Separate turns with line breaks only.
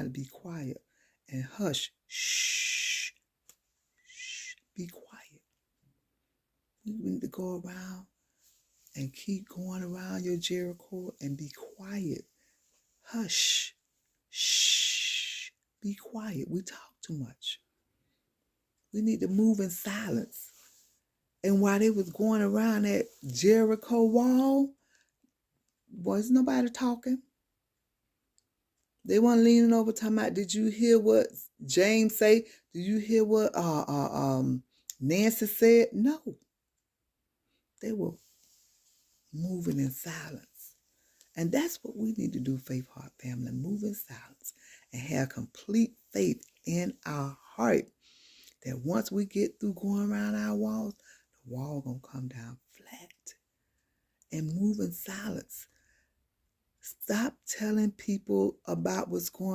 to be quiet and hush. Shh. Shh. Be quiet. You need to go around and keep going around your Jericho and be quiet. Hush. Shh. Be quiet. We talk too much. We need to move in silence. And while they was going around that Jericho wall, wasn't nobody talking. They weren't leaning over talking about, did you hear what James say? Did you hear what Nancy said? No. They were moving in silence. And that's what we need to do, Faith Heart family. Move in silence and have complete faith in our heart that once we get through going around our walls, the wall gonna come down flat. And move in silence. Stop telling people about what's going on.